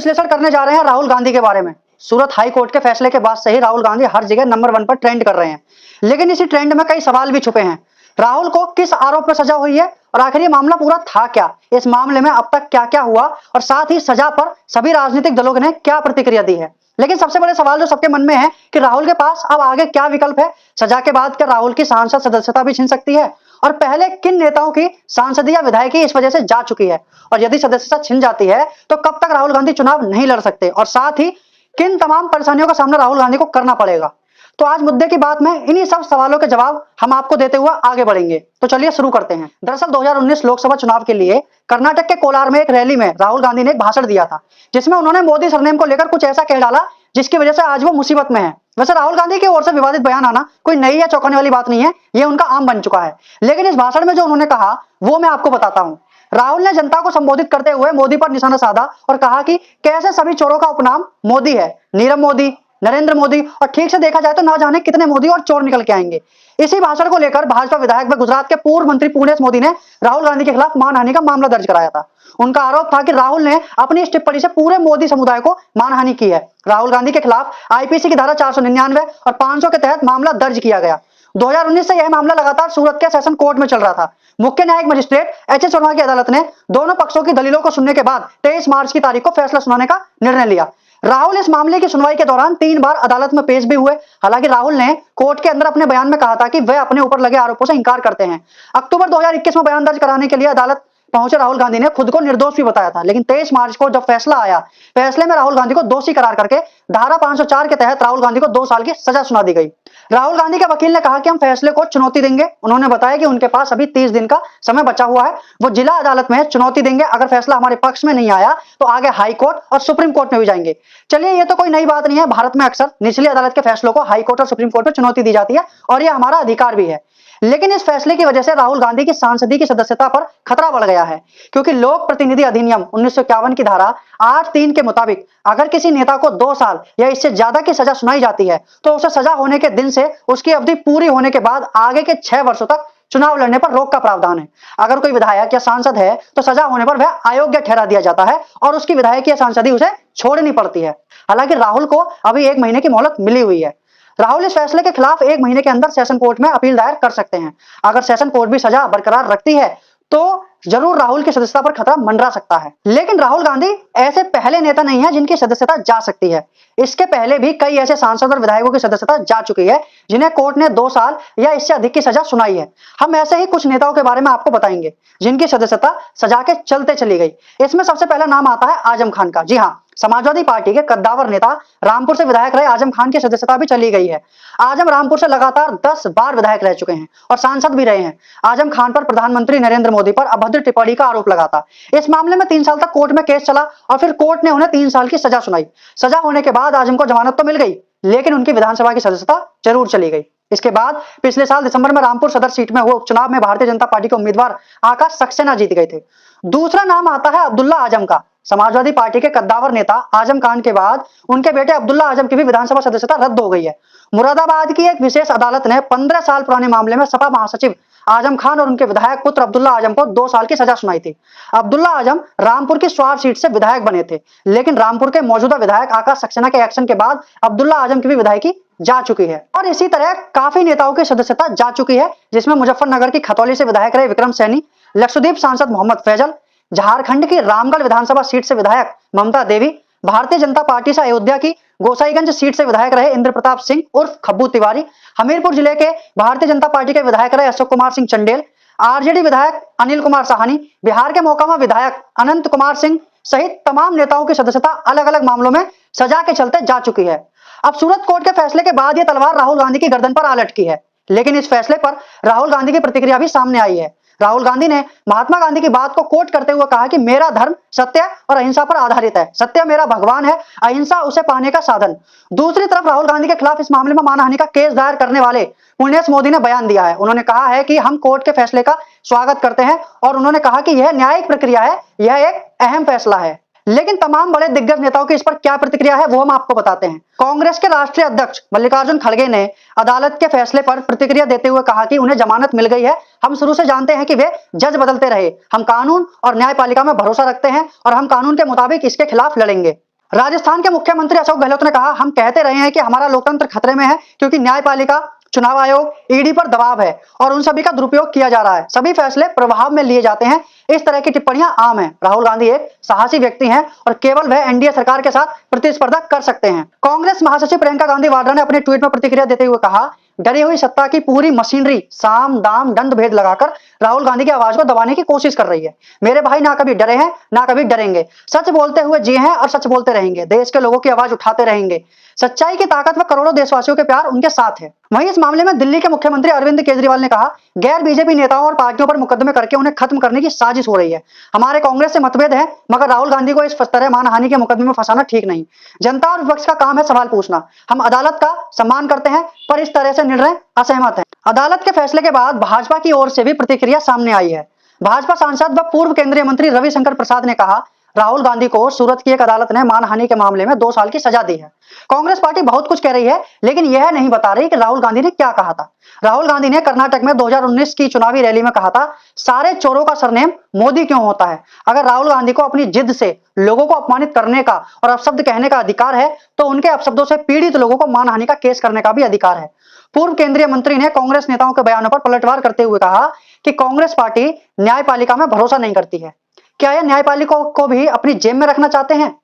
विश्लेषण करने जा रहे हैं राहुल गांधी के बारे में। सूरत हाई कोर्ट के फैसले के बाद से ही राहुल गांधी हर जगह नंबर 1 पर ट्रेंड कर रहे हैं, लेकिन इसी ट्रेंड में कई सवाल भी छुपे हैं। राहुल को किस आरोप में सजा हुई है और आखिर ये मामला पूरा था क्या, इस मामले में अब तक क्या क्या हुआ और साथ ही सजा पर सभी राजनीतिक दलों ने क्या प्रतिक्रिया दी है। लेकिन सबसे बड़े सवाल जो सबके मन में है कि राहुल के पास अब आगे क्या विकल्प है। सजा के बाद क्या राहुल की सांसद सदस्यता भी छिन सकती है, और पहले किन नेताओं की सांसद या विधायकी इस वजह से जा चुकी है, और यदि सदस्यता छिन जाती है तो कब तक राहुल गांधी चुनाव नहीं लड़ सकते, और साथ ही किन तमाम परेशानियों का सामना राहुल गांधी को करना पड़ेगा। तो आज मुद्दे की बात में इन्हीं सब सवालों के जवाब हम आपको देते हुए आगे बढ़ेंगे। तो चलिए शुरू करते हैं। दरअसल 2019 लोकसभा चुनाव के लिए कर्नाटक के कोलार में एक रैली में राहुल गांधी ने एक भाषण दिया था, जिसमें उन्होंने मोदी सरनेम को लेकर कुछ ऐसा कह डाला जिसकी वजह से आज वो मुसीबत में है। वैसे राहुल गांधी की ओर से विवादित बयान आना कोई नई या चौंकाने वाली बात नहीं है, ये उनका आम बन चुका है। लेकिन इस भाषण में जो उन्होंने कहा वो मैं आपको बताता हूं। राहुल ने जनता को संबोधित करते हुए मोदी पर निशाना साधा और कहा कि कैसे सभी चोरों का उपनाम मोदी है, नीरव मोदी, नरेंद्र मोदी, और ठीक से देखा जाए तो ना जाने कितने मोदी और चोर निकल के आएंगे। इसी भाषण को लेकर भाजपा विधायक व गुजरात के पूर्व मंत्री पूर्णेश मोदी ने राहुल गांधी के खिलाफ मानहानि का मामला दर्ज कराया था। उनका आरोप था कि राहुल ने अपनी इस टिप्पणी से पूरे मोदी समुदाय को मानहानि की है। राहुल गांधी के खिलाफ आईपीसी की धारा 499 और 500 के तहत मामला दर्ज किया गया। 2019 से यह मामला लगातार सूरत के सेशन कोर्ट में चल रहा था। मुख्य न्यायिक मजिस्ट्रेट एच.एस. वर्मा की अदालत ने दोनों पक्षों की दलीलों को सुनने के बाद 23 मार्च की तारीख को फैसला सुनाने का निर्णय लिया। राहुल इस मामले की सुनवाई के दौरान 3 बार अदालत में पेश भी हुए। हालांकि राहुल ने कोर्ट के अंदर अपने बयान में कहा था कि वे अपने ऊपर लगे आरोपों से इंकार करते हैं। अक्टूबर 2021 में बयान दर्ज कराने के लिए अदालत पहुंचे राहुल गांधी ने खुद को निर्दोष भी बताया था, लेकिन 23 मार्च को जब फैसला आया, फैसले में राहुल गांधी को दोषी करार करके धारा 504 के तहत राहुल गांधी को 2 साल की सजा सुना दी गई। राहुल गांधी के वकील ने कहा कि हम फैसले को चुनौती देंगे। उन्होंने बताया कि उनके पास अभी 30 दिन का समय बचा हुआ है, वो जिला अदालत में चुनौती देंगे। अगर फैसला हमारे पक्ष में नहीं आया तो आगे हाई कोर्ट और सुप्रीम कोर्ट में भी जाएंगे। चलिए, ये तो कोई नई बात नहीं है। भारत में अक्सर निचली अदालत के फैसलों को हाई कोर्ट और सुप्रीम कोर्ट में चुनौती दी जाती है, और यह हमारा अधिकार भी है। लेकिन इस फैसले की वजह से राहुल गांधी की सांसदी की सदस्यता पर खतरा बढ़ गया है, क्योंकि लोक प्रतिनिधि अधिनियम 1951 की धारा 8(3) के मुताबिक अगर किसी नेता को 2 साल या इससे ज्यादा की सजा सुनाई जाती है तो उसे सजा होने के दिन से उसकी अवधि पूरी होने के बाद आगे के 6 वर्षों तक चुनाव लड़ने पर रोक का प्रावधान है। अगर कोई विधायक या सांसद है तो सजा होने पर वह अयोग्य ठहरा दिया जाता है और उसकी विधायक या सांसदी उसे छोड़नी पड़ती है। हालांकि राहुल को अभी 1 महीने की मोहलत मिली हुई है। राहुल इस फैसले के खिलाफ 1 महीने के अंदर सेशन कोर्ट में अपील दायर कर सकते हैं। अगर सेशन कोर्ट भी सजा बरकरार रखती है तो जरूर राहुल की सदस्यता पर खतरा मंडरा सकता है। लेकिन राहुल गांधी ऐसे पहले नेता नहीं है जिनकी सदस्यता जा सकती है। इसके पहले भी कई ऐसे सांसद और विधायकों की सदस्यता जा चुकी है जिन्हें कोर्ट ने 2 साल या इससे अधिक की सजा सुनाई है। हम ऐसे ही कुछ नेताओं के बारे में आपको बताएंगे जिनकी सदस्यता सजा के चलते चली गई। इसमें सबसे पहला नाम आता है आजम खान का। जी हाँ, समाजवादी पार्टी के कद्दावर नेता रामपुर से विधायक रहे आजम खान की सदस्यता भी चली गई है। आजम रामपुर से लगातार 10 बार विधायक रह चुके हैं और सांसद भी रहे हैं। आजम खान पर प्रधानमंत्री नरेंद्र मोदी पर अभद्र टिप्पणी का आरोप लगा था। इस मामले में 3 साल तक कोर्ट में केस चला और फिर कोर्ट ने उन्हें 3 साल की सजा सुनाई। सजा होने के बाद आजम को जमानत तो मिल गई, लेकिन उनकी विधानसभा की सदस्यता जरूर चली गई। इसके बाद पिछले साल दिसंबर में रामपुर सदर सीट में हुए उपचुनाव में भारतीय जनता पार्टी के उम्मीदवार आकाश सक्सेना जीत गए थे। दूसरा नाम आता है अब्दुल्ला आजम का। समाजवादी पार्टी के कद्दावर नेता आजम खान के बाद उनके बेटे अब्दुल्ला आजम की भी विधानसभा सदस्यता रद्द हो गई है। मुरादाबाद की एक विशेष अदालत ने 15 साल पुराने मामले में सपा महासचिव आजम खान और उनके विधायक पुत्र अब्दुल्ला आजम को 2 साल की सजा सुनाई थी। अब्दुल्ला आजम रामपुर की स्वार सीट से विधायक बने थे, लेकिन रामपुर के मौजूदा विधायक आकाश सक्सेना के एक्शन के बाद अब्दुल्ला आजम की भी विधायकी जा चुकी है। और इसी तरह काफी नेताओं की सदस्यता जा चुकी है, जिसमें मुजफ्फरनगर की खतौली से विधायक रहे विक्रम सैनी, लक्षद्वीप सांसद मोहम्मद फैजल, झारखंड की रामगढ़ विधानसभा सीट से विधायक ममता देवी, भारतीय जनता पार्टी से अयोध्या की गोसाईगंज सीट से विधायक रहे इंद्र प्रताप सिंह उर्फ खब्बू तिवारी, हमीरपुर जिले के भारतीय जनता पार्टी के विधायक रहे अशोक कुमार सिंह चंडेल, आरजेडी विधायक अनिल कुमार साहनी, बिहार के मोकामा विधायक अनंत कुमार सिंह सहित तमाम नेताओं की सदस्यता अलग अलग मामलों में सजा के चलते जा चुकी है। अब सूरत कोर्ट के फैसले के बाद यह तलवार राहुल गांधी की गर्दन पर आ लटकी है, लेकिन इस फैसले पर राहुल गांधी की प्रतिक्रिया भी सामने आई है। राहुल गांधी ने महात्मा गांधी की बात को कोट करते हुए कहा कि मेरा धर्म सत्य और अहिंसा पर आधारित है। सत्य मेरा भगवान है, अहिंसा उसे पाने का साधन। दूसरी तरफ राहुल गांधी के खिलाफ इस मामले में मानहानि का केस दायर करने वाले पूर्णेश मोदी ने बयान दिया है। उन्होंने कहा है कि हम कोर्ट के फैसले का स्वागत करते हैं और उन्होंने कहा कि यह न्यायिक प्रक्रिया है, यह एक अहम फैसला है। लेकिन तमाम बड़े दिग्गज नेताओं की इस पर क्या प्रतिक्रिया है वो हम आपको बताते हैं। कांग्रेस के राष्ट्रीय अध्यक्ष मल्लिकार्जुन खड़गे ने अदालत के फैसले पर प्रतिक्रिया देते हुए कहा कि उन्हें जमानत मिल गई है। हम शुरू से जानते हैं कि वे जज बदलते रहे। हम कानून और न्यायपालिका में भरोसा रखते हैं और हम कानून के मुताबिक इसके खिलाफ लड़ेंगे। राजस्थान के मुख्यमंत्री अशोक गहलोत ने कहा, हम कहते रहे हैं कि हमारा लोकतंत्र खतरे में है क्योंकि न्यायपालिका, चुनाव आयोग, ईडी पर दबाव है और उन सभी का दुरुपयोग किया जा रहा है। सभी फैसले प्रभाव में लिए जाते हैं। इस तरह की टिप्पणियां आम हैं। राहुल गांधी एक साहसी व्यक्ति हैं और केवल वह एनडीए सरकार के साथ प्रतिस्पर्धा कर सकते हैं। कांग्रेस महासचिव प्रियंका गांधी वाड्रा ने अपने ट्वीट में प्रतिक्रिया देते हुए कहा, डरी हुई सत्ता की पूरी मशीनरी साम दाम दंड भेद लगाकर राहुल गांधी की आवाज को दबाने की कोशिश कर रही है। मेरे भाई ना कभी डरे हैं ना कभी डरेंगे, सच बोलते हुए जिए हैं और सच बोलते रहेंगे, देश के लोगों की आवाज उठाते रहेंगे। सच्चाई की ताकत व करोड़ों देशवासियों के प्यार उनके साथ है। वहीं इस मामले में दिल्ली के मुख्यमंत्री अरविंद केजरीवाल ने कहा, गैर बीजेपी नेताओं और पार्टियों पर मुकदमे करके उन्हें खत्म करने की साजिश हो रही है। हमारे कांग्रेस से मतभेद है मगर राहुल गांधी को इस तरह मानहानि के मुकदमे में फंसाना ठीक नहीं। जनता और विपक्ष का काम है सवाल पूछना। हम अदालत का सम्मान करते हैं पर इस तरह से निर्णय असहमत हैं। अदालत के फैसले के बाद भाजपा की ओर से भी प्रतिक्रिया सामने आई है। भाजपा सांसद व पूर्व केंद्रीय मंत्री रविशंकर प्रसाद ने कहा, राहुल गांधी को सूरत की एक अदालत ने मानहानि के मामले में 2 साल की सजा दी है। कांग्रेस पार्टी बहुत कुछ कह रही है लेकिन यह नहीं बता रही कि राहुल गांधी ने क्या कहा था। राहुल गांधी ने कर्नाटक में 2019 की चुनावी रैली में कहा था, सारे चोरों का सरनेम मोदी क्यों होता है। अगर राहुल गांधी को अपनी जिद से लोगों को अपमानित करने का और अपशब्द कहने का अधिकार है तो उनके अपशब्दों से पीड़ित लोगों को मानहानि का केस करने का भी अधिकार है। पूर्व केंद्रीय मंत्री ने कांग्रेस नेताओं के बयानों पर पलटवार करते हुए कहा कि कांग्रेस पार्टी न्यायपालिका में भरोसा नहीं करती है। क्या यह न्यायपालिका को भी अपनी जेब में रखना चाहते हैं?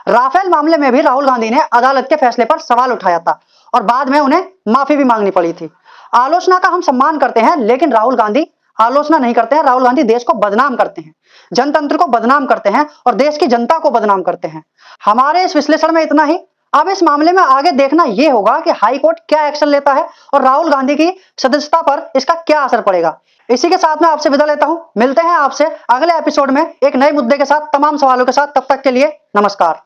राफेल मामले में भी राहुल गांधी ने अदालत के फैसले पर सवाल उठाया था और बाद में उन्हें माफी भी मांगनी पड़ी थी। आलोचना का हम सम्मान करते हैं लेकिन राहुल गांधी आलोचना नहीं करते हैं। राहुल गांधी देश को बदनाम करते हैं, जनतंत्र को बदनाम करते हैं और देश की जनता को बदनाम करते हैं। हमारे इस विश्लेषण में इतना ही। अब इस मामले में आगे देखना यह होगा कि हाई कोर्ट क्या एक्शन लेता है और राहुल गांधी की सदस्यता पर इसका क्या असर पड़ेगा। इसी के साथ मैं आपसे विदा लेता हूं। मिलते हैं आपसे अगले एपिसोड में एक नए मुद्दे के साथ, तमाम सवालों के साथ। तब तक के लिए नमस्कार।